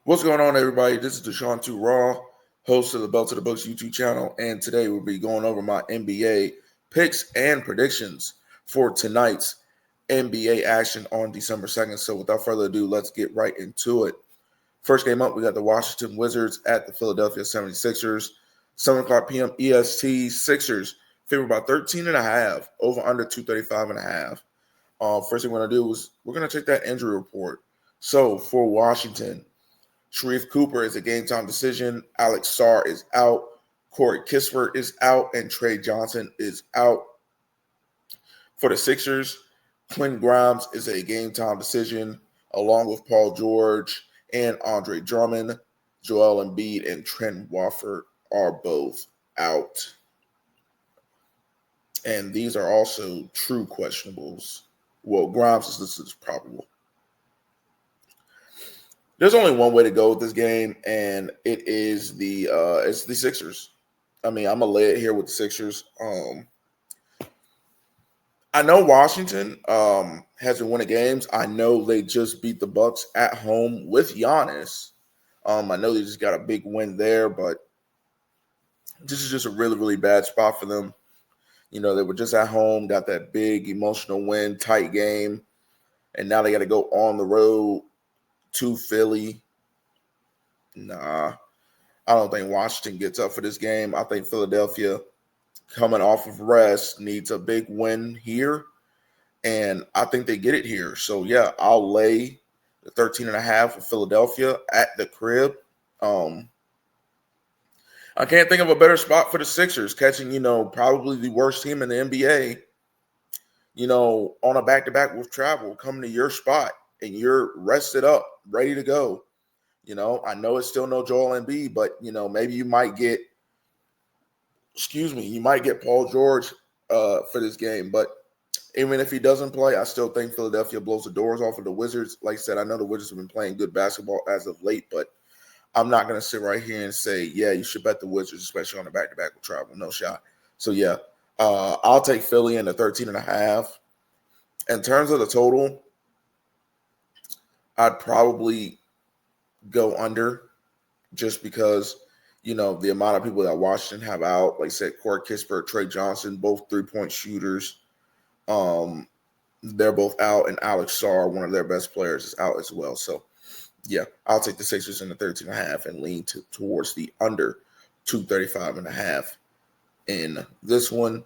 What's going on, everybody? This is Deshaun 2 Raw, host of the Belt to the Books YouTube channel, and today we'll be going over my NBA picks and predictions for tonight's NBA action on December 2nd. So without further ado, let's get right into it. First game up, we got the Washington Wizards at the Philadelphia 76ers. 7 o'clock p.m. EST. Sixers favored by 13.5, over under 235.5. First thing we're going to do is we're going to check that injury report. So for Washington, Sharife Cooper is a game-time decision. Alex Sarr is out. Corey Kispert is out. And Trey Johnson is out. For the Sixers, Quinn Grimes is a game-time decision, along with Paul George and Andre Drummond. Joel Embiid and Trent Watford are both out. And these are also true questionables. Well, Grimes is listed as probable. There's only one way to go with this game, and it is it's the Sixers. I mean, I'm gonna lay it here with the Sixers. I know Washington has been winning games. I know they just beat the Bucks at home with Giannis. I know they just got a big win there, but this is just a really, really bad spot for them. You know, they were just at home, got that big emotional win, tight game, and now they got to go on the road to Philly. Nah, I don't think Washington gets up for this game. I think Philadelphia, coming off of rest, needs a big win here, and I think they get it here. So, yeah, I'll lay the 13.5 for Philadelphia at the crib. I can't think of a better spot for the Sixers, catching, probably the worst team in the NBA, on a back-to-back with travel, coming to your spot, and you're rested up, ready to go. I know it's still no Joel Embiid, but, maybe you might get Paul George for this game. But even if he doesn't play, I still think Philadelphia blows the doors off of the Wizards. Like I said, I know the Wizards have been playing good basketball as of late, but I'm not going to sit right here and say, yeah, you should bet the Wizards, especially on the back-to-back with travel. No shot. So, yeah, I'll take Philly in the 13.5. In terms of the total, I'd probably go under just because, the amount of people that Washington have out, like I said, Corey Kispert, Trey Johnson, both three-point shooters. They're both out, and Alex Sarr, one of their best players, is out as well. So, yeah, I'll take the Sixers in the 13.5 and lean towards the under 235.5 in this one.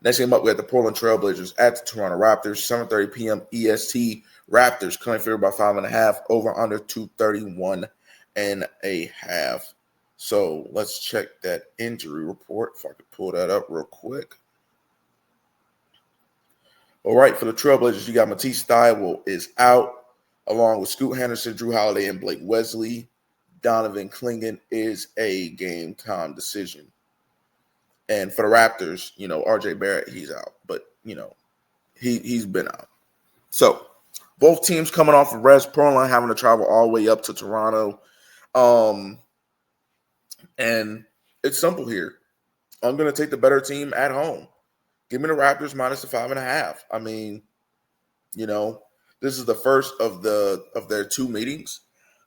Next game up, we have the Portland Trailblazers at the Toronto Raptors, 7:30 p.m. EST. Raptors currently favored by 5.5, over under 231.5. So let's check that injury report if I could pull that up real quick. All right, for the Trailblazers, you got Matisse Thybulle is out, along with Scoot Henderson, Drew Holiday, and Blake Wesley. Donovan Clingan is a game-time decision. And for the Raptors, RJ Barrett, he's out. But, he's been out. So, both teams coming off of rest. Portland having to travel all the way up to Toronto. And it's simple here. I'm going to take the better team at home. Give me the Raptors minus the 5.5. I mean, this is the first of their two meetings.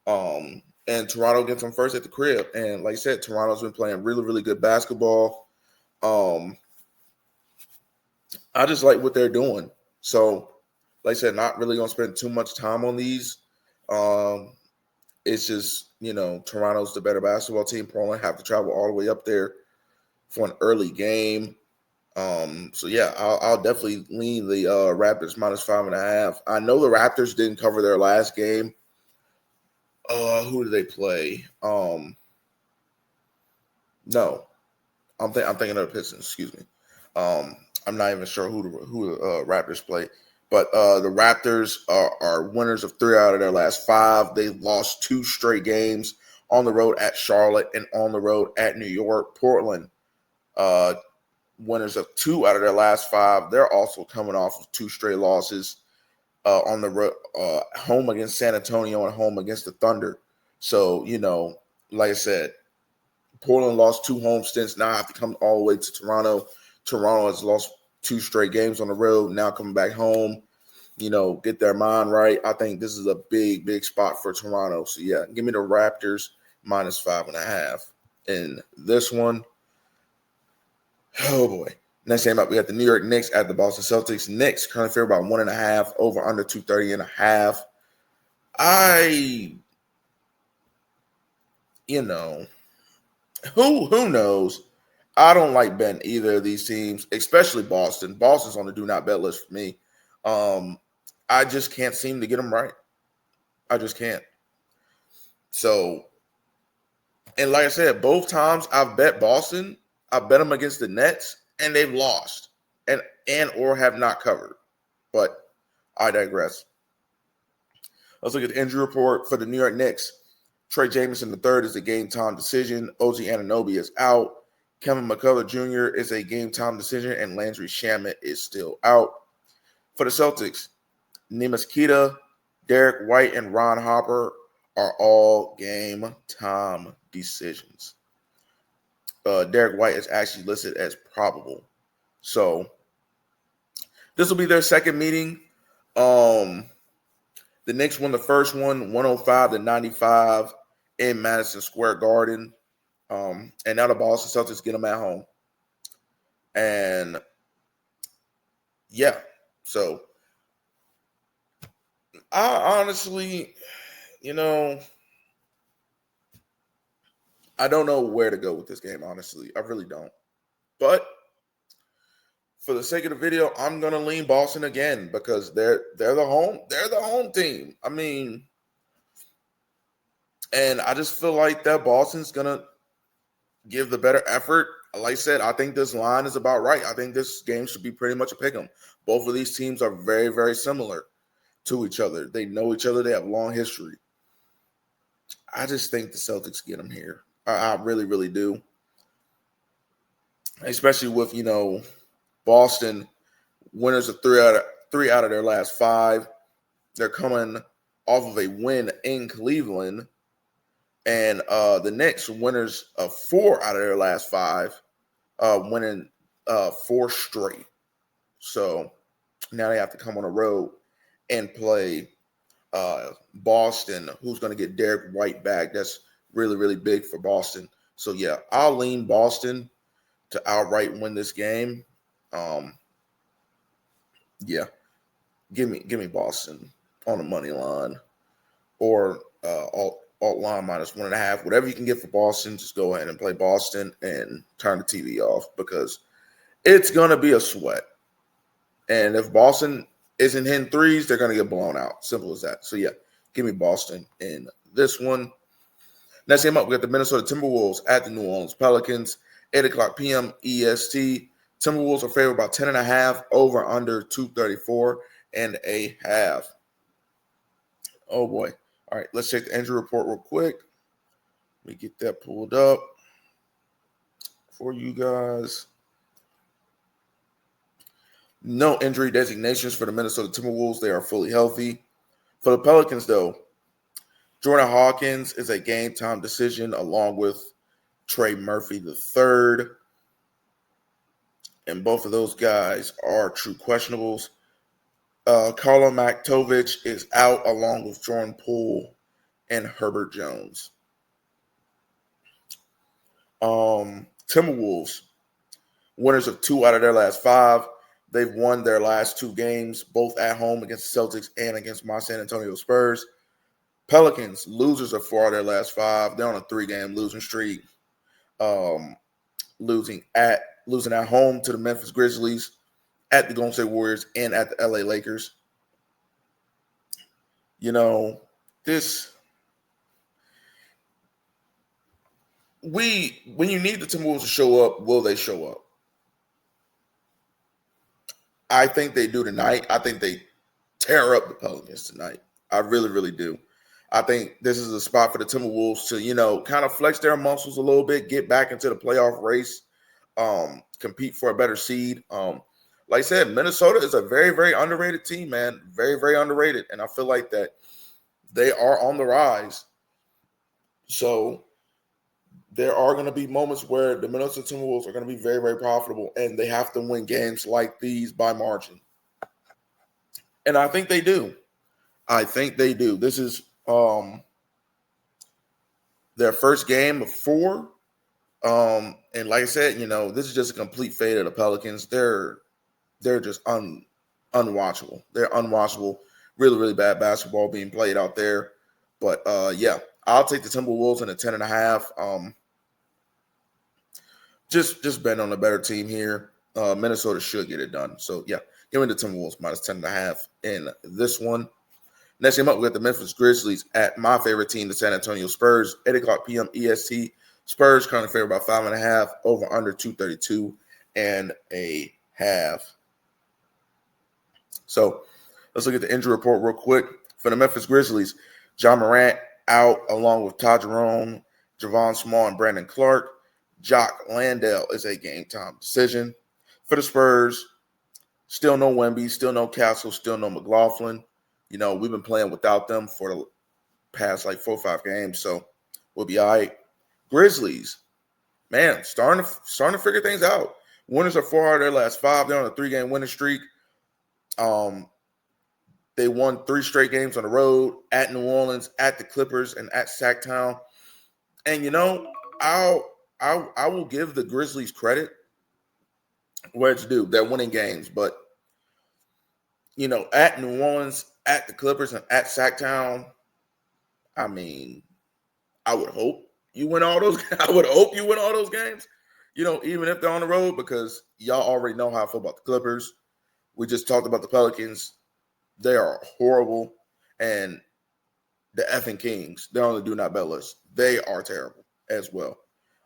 And Toronto gets them first at the crib. And like I said, Toronto's been playing really, really good basketball. I just like what they're doing. So, like I said, not really going to spend too much time on these. It's just, Toronto's the better basketball team. Portland have to travel all the way up there for an early game. So, yeah, I'll definitely lean the Raptors minus 5.5. I know the Raptors didn't cover their last game. Who did they play? No. I'm thinking of the Pistons, excuse me. I'm not even sure who the Raptors play. But the Raptors are winners of 3 out of their last 5. They lost 2 straight games on the road at Charlotte and on the road at New York. Portland, winners of 2 out of their last 5. They're also coming off of 2 straight losses on the road, home against San Antonio and home against the Thunder. So, like I said, Portland lost 2 home stints. Now have to come all the way to Toronto. Toronto has lost 2 straight games on the road. Now coming back home. get their mind right. I think this is a big, big spot for Toronto. So, yeah, give me the Raptors -5.5 in this one. Oh, boy. Next game up, we got the New York Knicks at the Boston Celtics. Knicks currently favored by 1.5, over under 230.5. Who knows? I don't like betting either of these teams, especially Boston. Boston's on the do not bet list for me. I just can't seem to get them right. I just can't. So, and like I said, both times I've bet Boston, I bet them against the Nets, and they've lost and or have not covered. But I digress. Let's look at the injury report for the New York Knicks. Trey Jamison III is a game-time decision. OG Anunoby is out. Kevin McCullough Jr. is a game-time decision, and Landry Shamet is still out. For the Celtics, Neemias Queta, Derek White, and Ron Harper are all game-time decisions. Derek White is actually listed as probable. So this will be their second meeting. The Knicks won the first one, 105-95 in Madison Square Garden. And now the Boston Celtics get them at home. And yeah, so I honestly, I don't know where to go with this game, honestly. I really don't. But for the sake of the video, I'm gonna lean Boston again because they're the home team. I mean, and I just feel like that Boston's gonna give the better effort. Like I said, I think this line is about right. I think this game should be pretty much a pick 'em. Both of these teams are very, very similar to each other. They know each other. They have long history. I just think the Celtics get them here. I really, really do. Especially with, Boston winners of three out of their last 5. They're coming off of a win in Cleveland. And the Knicks winners of 4 out of their last 5, winning 4 straight. So now they have to come on the road and play Boston, who's going to get Derek White back. That's really, really big for Boston. So, yeah, I'll lean Boston to outright win this game. Yeah, give me Boston on the money line or alt line -1.5. Whatever you can get for Boston, just go ahead and play Boston and turn the TV off because it's going to be a sweat. And if Boston isn't hitting threes, they're going to get blown out. Simple as that. So, yeah, give me Boston in this one. Next game up, we got the Minnesota Timberwolves at the New Orleans Pelicans. 8 o'clock p.m. EST. Timberwolves are favored by 10.5, over under 234.5. Oh, boy. All right, let's check the injury report real quick. Let me get that pulled up for you guys. No injury designations for the Minnesota Timberwolves. They are fully healthy. For the Pelicans, though, Jordan Hawkins is a game-time decision along with Trey Murphy III. And both of those guys are true questionables. Karlo Maktovic is out along with Jordan Poole and Herbert Jones. Timberwolves, winners of 2 out of their last 5. They've won their last 2 games, both at home against the Celtics and against my San Antonio Spurs. Pelicans, losers of 4 out of their last 5. They're on a 3-game losing streak. Losing at home to the Memphis Grizzlies, at the Golden State Warriors, and at the LA Lakers. When you need the Timberwolves to show up, will they show up? I think they do tonight. I think they tear up the Pelicans tonight. I really, really do. I think this is a spot for the Timberwolves to, kind of flex their muscles a little bit, get back into the playoff race, compete for a better seed. Like I said, Minnesota is a very, very underrated team, man. Very, very underrated. And I feel like that they are on the rise. So there are going to be moments where the Minnesota Timberwolves are going to be very, very profitable, and they have to win games like these by margin. And I think they do. I think they do. This is their first game of 4. And like I said, this is just a complete fade of the Pelicans. They're just unwatchable. They're unwatchable. Really, really bad basketball being played out there. But yeah, I'll take the Timberwolves in a 10.5. Just betting on a better team here. Minnesota should get it done. So yeah, give me the Timberwolves minus 10.5 in this one. Next game up, we got the Memphis Grizzlies at my favorite team, the San Antonio Spurs. 8 o'clock p.m. EST. Spurs currently favored by 5.5. Over under 232.5. So let's look at the injury report real quick. For the Memphis Grizzlies, Ja Morant out along with Todd Jerome, Javon Small, and Brandon Clark. Jock Landale is a game-time decision. For the Spurs, still no Wemby, still no Castle, still no McLaughlin. We've been playing without them for the past 4 or 5 games, so we'll be all right. Grizzlies, man, starting to figure things out. Winners are 4 out of their last 5. They're on a 3-game winning streak. They won 3 straight games on the road at New Orleans, at the Clippers, and at Sacktown. And I will give the Grizzlies credit where it's due. They're winning games, but at New Orleans, at the Clippers, and at Sacktown, I mean, I would hope you win all those. I would hope you win all those games. Even if they're on the road, because y'all already know how I feel about the Clippers. We just talked about the Pelicans. They are horrible, and the effing Kings, they're on the do not bet list. They are terrible as well.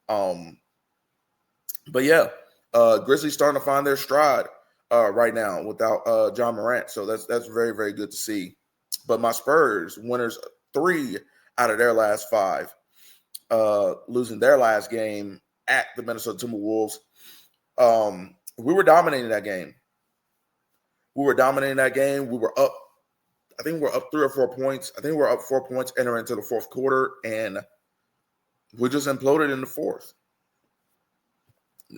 But yeah, Grizzlies starting to find their stride right now without Ja Morant. So that's very, very good to see. But my Spurs, winners 3 out of their last 5, losing their last game at the Minnesota Timberwolves. We were dominating that game. We were up. I think we're up 3 or 4 points. I think we're up 4 points entering into the fourth quarter, and we just imploded in the fourth.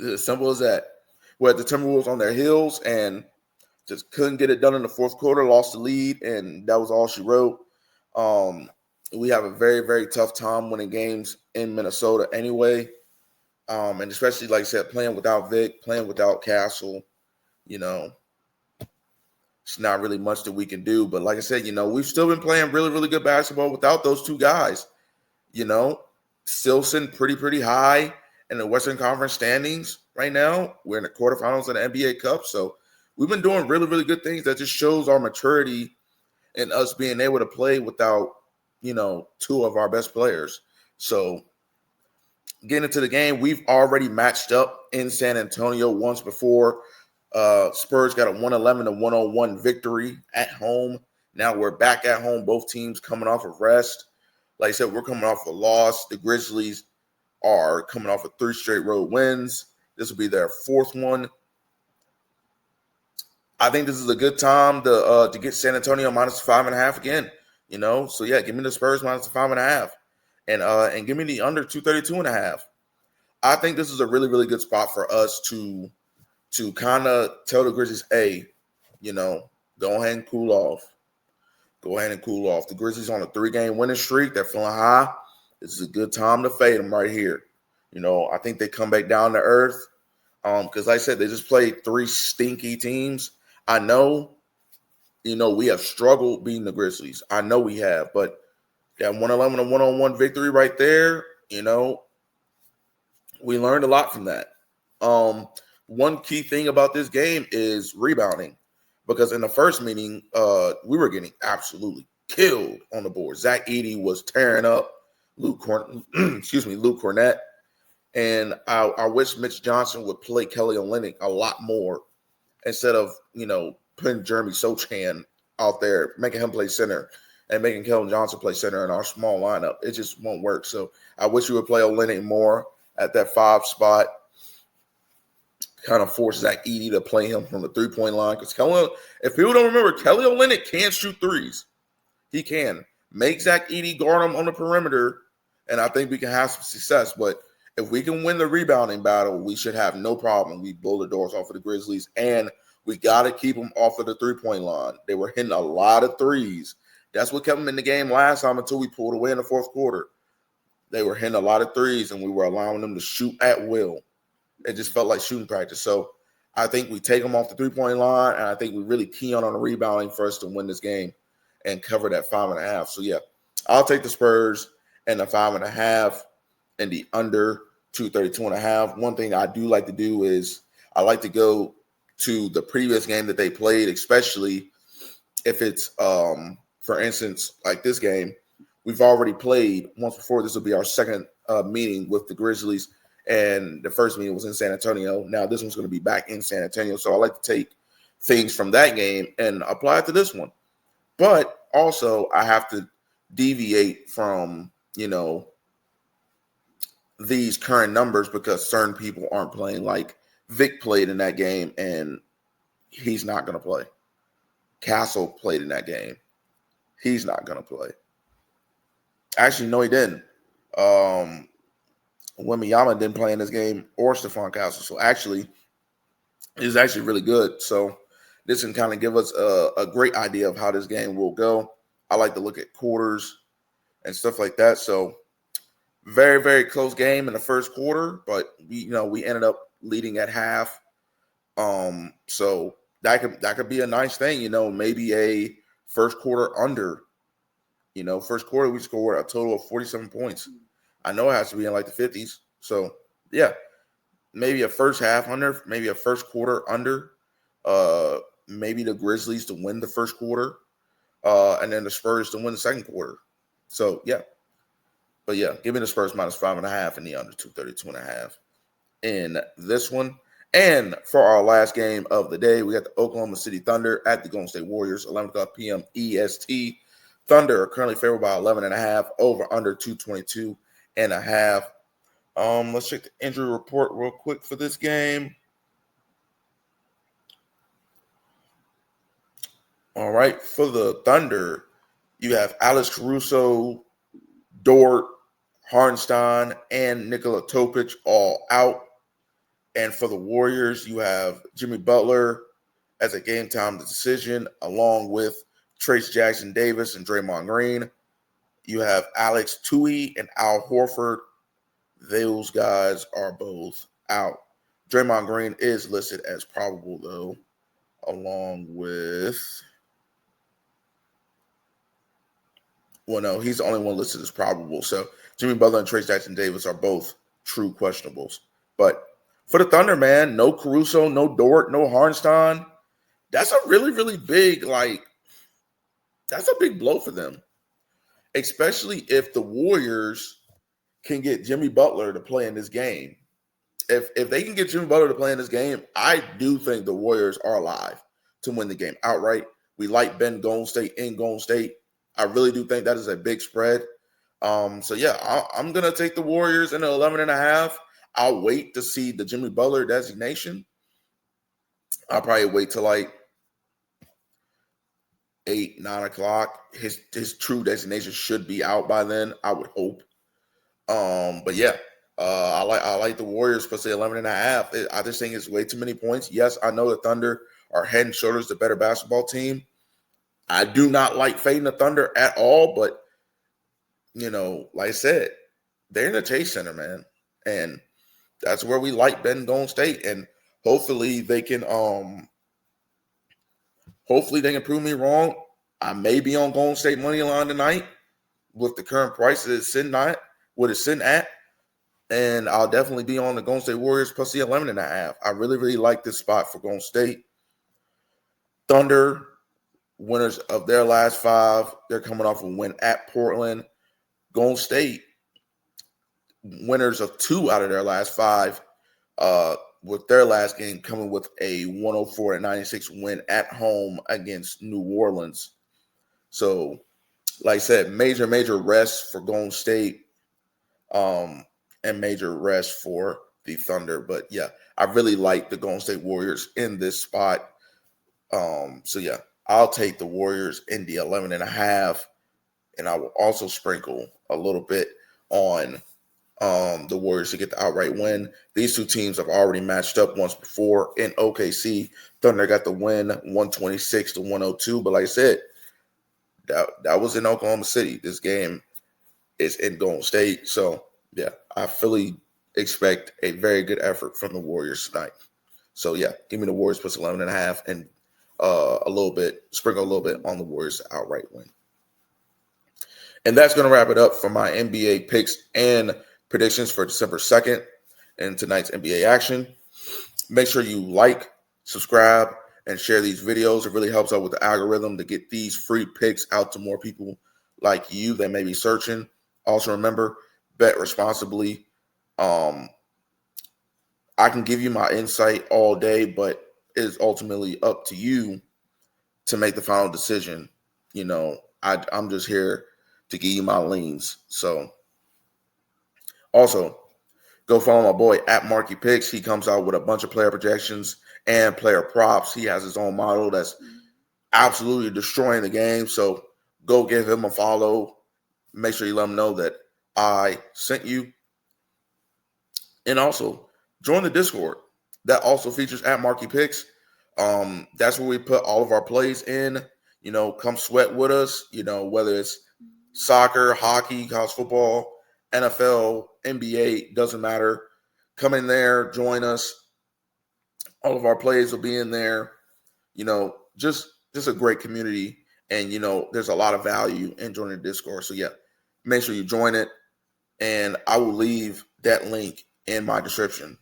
As simple as that. We had the Timberwolves on their heels and just couldn't get it done in the fourth quarter, lost the lead, and that was all she wrote. We have a very, very tough time winning games in Minnesota anyway. And especially, like I said, playing without Vic, playing without Castle, it's not really much that we can do. But like I said, we've still been playing really, really good basketball without those 2 guys. Still sitting pretty high in the Western Conference standings right now. We're in the quarterfinals of the NBA Cup. So we've been doing really, really good things. That just shows our maturity and us being able to play without, 2 of our best players. So getting into the game, we've already matched up in San Antonio once before. Spurs got a 111-101 victory at home. Now we're back at home. Both teams coming off of rest. Like I said, we're coming off a loss. The Grizzlies are coming off of 3 straight road wins. This will be their 4th one. I think this is a good time to get San Antonio minus 5.5 again. So yeah, give me the Spurs minus 5.5, and give me the under 232.5. I think this is a really, really good spot for us to kind of tell the Grizzlies, hey, go ahead and cool off. Go ahead and cool off. The Grizzlies on a 3-game winning streak. They're feeling high. This is a good time to fade them right here. I think they come back down to earth. Because like I said, they just played 3 stinky teams. I know, we have struggled beating the Grizzlies. I know we have, but that 111-101 victory right there, we learned a lot from that. One key thing about this game is rebounding, because in the first meeting, we were getting absolutely killed on the board. Zach Edey was tearing up Luke Cornett. And I wish Mitch Johnson would play Kelly Olynyk a lot more instead of, putting Jeremy Sochan out there, making him play center and making Kelly Johnson play center in our small lineup. It just won't work. So I wish we would play Olynyk more at that 5 spot, kind of force Zach Edey to play him from the 3-point line. Because if people don't remember, Kelly Olynyk can shoot threes. He can. Make Zach Edey guard him on the perimeter, and I think we can have some success. But if we can win the rebounding battle, we should have no problem. We blow the doors off of the Grizzlies, and We got to keep them off of the three-point line. They were hitting a lot of threes. That's what kept them in the game last time until we pulled away in the fourth quarter. They were hitting a lot of threes, and we were allowing them to shoot at will. It just felt like shooting practice. So I think we take them off the three-point line, and I think we really key on the rebounding for us to win this game and cover that 5.5. So, yeah, I'll take the Spurs and the 5.5 and the under 232.5. One thing I do like to do is I like to go to the previous game that they played, especially if it's, for instance, like this game. We've already played once before. This will be our second meeting with the Grizzlies, and the first meeting was in San Antonio. Now this one's going to be back in San Antonio, so I like to take things from that game and apply it to this one. But also, I have to deviate from, these current numbers because certain people aren't playing. Like Vic played in that game, and he's not going to play. Castle played in that game. He's not going to play. Actually, no, he didn't. Wembanyama didn't play in this game, or Stephon Castle. So actually, it's actually really good. So this can kind of give us a great idea of how this game will go. I like to look at quarters and stuff like that. So very, very close game in the first quarter, but we ended up leading at half. So that could be a nice thing. Maybe a first quarter under. First quarter we scored a total of 47 points. I know it has to be in like the 50s. So, yeah, maybe a first half under, maybe a first quarter under. Maybe the Grizzlies to win the first quarter, and then the Spurs to win the second quarter. So, yeah. But, yeah, give me the Spurs minus 5.5 and the under 232.5 in this one. And for our last game of the day, we got the Oklahoma City Thunder at the Golden State Warriors, 11 o'clock p.m. EST. Thunder are currently favored by 11.5, over under 222.5. Let's check the injury report real quick for this game. All right, for the Thunder, you have Alex Caruso, Dort, Hartenstein, and Nikola Topic all out. And for the Warriors, you have Jimmy Butler as a game-time decision, along with Trace Jackson Davis and Draymond Green. You have Alex Tui and Al Horford. Those guys are both out. Draymond Green is listed as probable, though, along with... Well, no, he's the only one listed as probable. So Jimmy Butler and Trace Jackson Davis are both true questionables. But for the Thunder, man, no Caruso, no Dort, no Hartenstein. That's a really, really big, that's a big blow for them. Especially if the Warriors can get Jimmy Butler to play in this game. If they can get Jimmy Butler to play in this game, I do think the Warriors are alive to win the game outright. We like Ben Golden State in Golden State. I really do think that is a big spread. So, yeah, I'm going to take the Warriors in the 11.5. I'll wait to see the Jimmy Butler designation. I'll probably wait till 8, 9 o'clock. His true designation should be out by then, I would hope. But yeah, I like the Warriors plus the 11.5. I just think it's way too many points. Yes, I know the Thunder are head and shoulders the better basketball team. I do not like fading the Thunder at all, but like I said, they're in the Chase Center, man, and that's where we like Ben Golden State, and hopefully they can prove me wrong. I may be on Golden State money line tonight with the current price that it's sitting at, what it's sitting at. And I'll definitely be on the Golden State Warriors plus the 11.5. I really, really like this spot for Golden State. Thunder, winners of their last 5. They're coming off a win at Portland. Golden State, winners of 2 out of their last 5. With their last game coming with a 104-96 win at home against New Orleans. So, like I said, major rest for Golden State. And major rest for the Thunder. But yeah, I really like the Golden State Warriors in this spot. So yeah, I'll take the Warriors in the 11.5, and I will also sprinkle a little bit on the Warriors to get the outright win. These two teams have already matched up once before in OKC. Thunder got the win 126-102. But like I said, that was in Oklahoma City. This game is in Golden State. So, yeah, I fully expect a very good effort from the Warriors tonight. So, yeah, give me the Warriors plus 11.5 and sprinkle a little bit on the Warriors outright win. And that's going to wrap it up for my NBA picks and predictions for December 2nd and tonight's NBA action. Make sure you like, subscribe, and share these videos. It really helps out with the algorithm to get these free picks out to more people like you that may be searching. Also, remember, bet responsibly. I can give you my insight all day, but it's ultimately up to you to make the final decision. You know, I'm just here to give you my leans. So, also, go follow my boy at Marky Picks. He comes out with a bunch of player projections and player props. He has his own model that's absolutely destroying the game. So go give him a follow. Make sure you let him know that I sent you. And also join the Discord. That also features at Marky Picks. That's where we put all of our plays in. You know, come sweat with us. You know, whether it's soccer, hockey, college football, NFL, NBA, doesn't matter. Come in there, join us. All of our plays will be in there. You know, just a great community. And, you know, there's a lot of value in joining the Discord. So, yeah, make sure you join it. And I will leave that link in my description.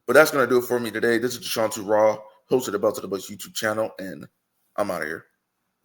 But that's going to do it for me today. This is Deshaun Raw, host of the Belt to the Bucks YouTube channel, and I'm out of here.